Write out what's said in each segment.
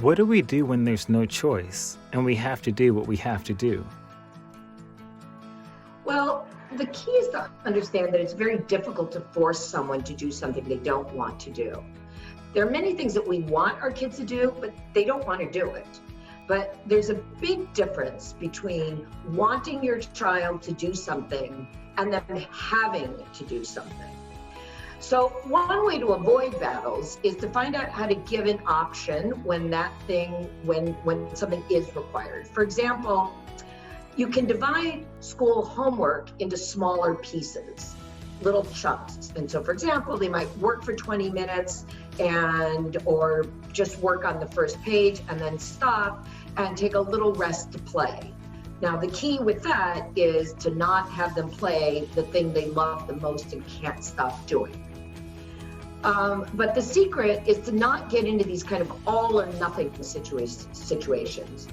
What do we do when there's no choice and we have to do what we have to do? Well, the key is to understand that it's very difficult to force someone to do something they don't want to do. There are many things that we want our kids to do, but they don't want to do it. But there's a big difference between wanting your child to do something and them having to do something. So one way to avoid battles is to find out how to give an option when something is required. For example, you can divide school homework into smaller pieces, little chunks. And so, for example, they might work for 20 minutes or just work on the first page and then stop and take a little rest to play. Now, the key with that is to not have them play the thing they love the most and can't stop doing. But the secret is to not get into these kind of all or nothing situations.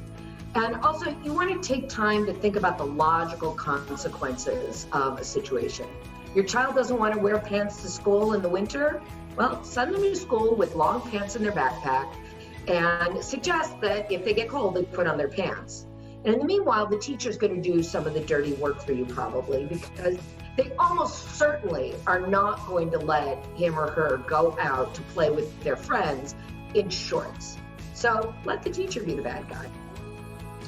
And also, you want to take time to think about the logical consequences of a situation. Your child doesn't want to wear pants to school in the winter? Well, send them to school with long pants in their backpack and suggest that if they get cold, they put on their pants. And in the meanwhile, the teacher's going to do some of the dirty work for you probably, because they almost certainly are not going to let him or her go out to play with their friends in shorts. So let the teacher be the bad guy.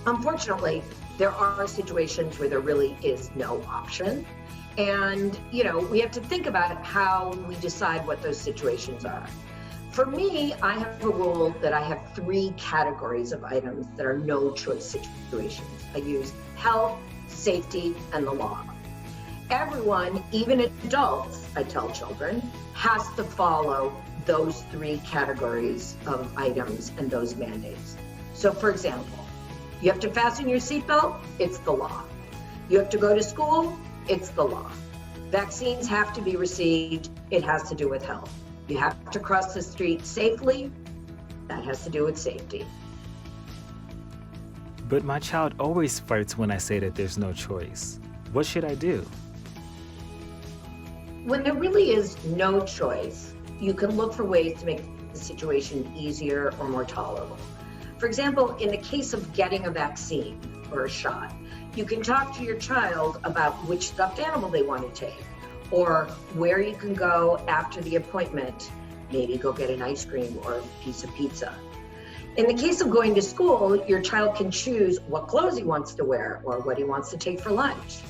Unfortunately, there are situations where there really is no option. And, we have to think about how we decide what those situations are. For me, I have a rule that I have 3 categories of items that are no choice situations. I use health, safety, and the law. Everyone, even adults, I tell children, has to follow those 3 categories of items and those mandates. So for example, you have to fasten your seatbelt, it's the law. You have to go to school, it's the law. Vaccines have to be received, it has to do with health. You have to cross the street safely, that has to do with safety. But my child always fights when I say that there's no choice. What should I do? When there really is no choice, you can look for ways to make the situation easier or more tolerable. For example, in the case of getting a vaccine or a shot, you can talk to your child about which stuffed animal they want to take, or where you can go after the appointment, maybe go get an ice cream or a piece of pizza. In the case of going to school, your child can choose what clothes he wants to wear or what he wants to take for lunch.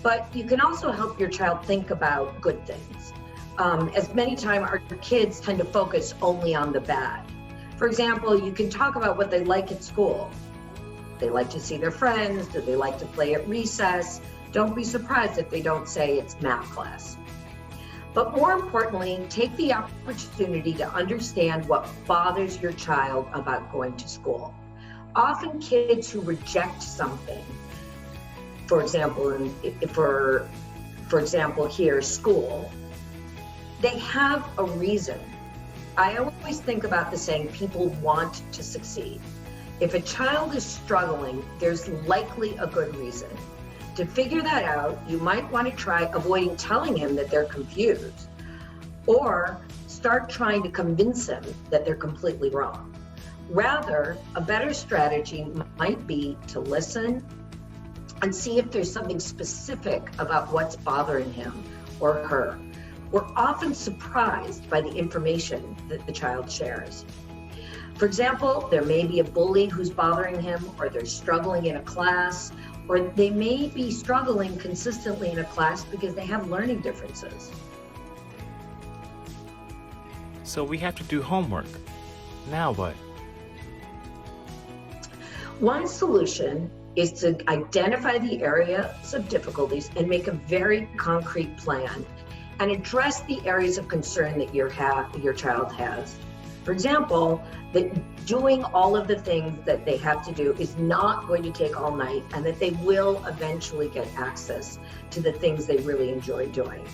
But you can also help your child think about good things. As many times our kids tend to focus only on the bad. For example, you can talk about what they like at school. They like to see their friends, do they like to play at recess? Don't be surprised if they don't say it's math class. But more importantly, take the opportunity to understand what bothers your child about going to school. Often kids who reject something, for example, here, school, they have a reason. I always think about the saying, people want to succeed. If a child is struggling, there's likely a good reason. To figure that out, you might want to try avoiding telling him that they're confused, or start trying to convince him that they're completely wrong. Rather, a better strategy might be to listen and see if there's something specific about what's bothering him or her. We're often surprised by the information that the child shares. For example, there may be a bully who's bothering him, or they're struggling in a class, or they may be struggling consistently in a class because they have learning differences. So we have to do homework. Now what? One solution is to identify the areas of difficulties and make a very concrete plan and address the areas of concern that your child has. For example, that doing all of the things that they have to do is not going to take all night, and that they will eventually get access to the things they really enjoy doing.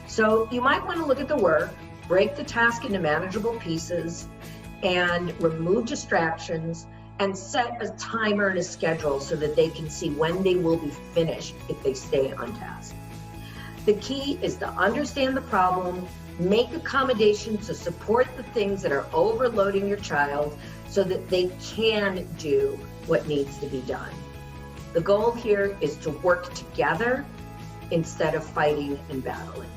So you might want to look at the work, break the task into manageable pieces, and remove distractions, and set a timer and a schedule so that they can see when they will be finished if they stay on task. The key is to understand the problem, Make accommodations to support the things that are overloading your child so that they can do what needs to be done. The goal here is to work together instead of fighting and battling.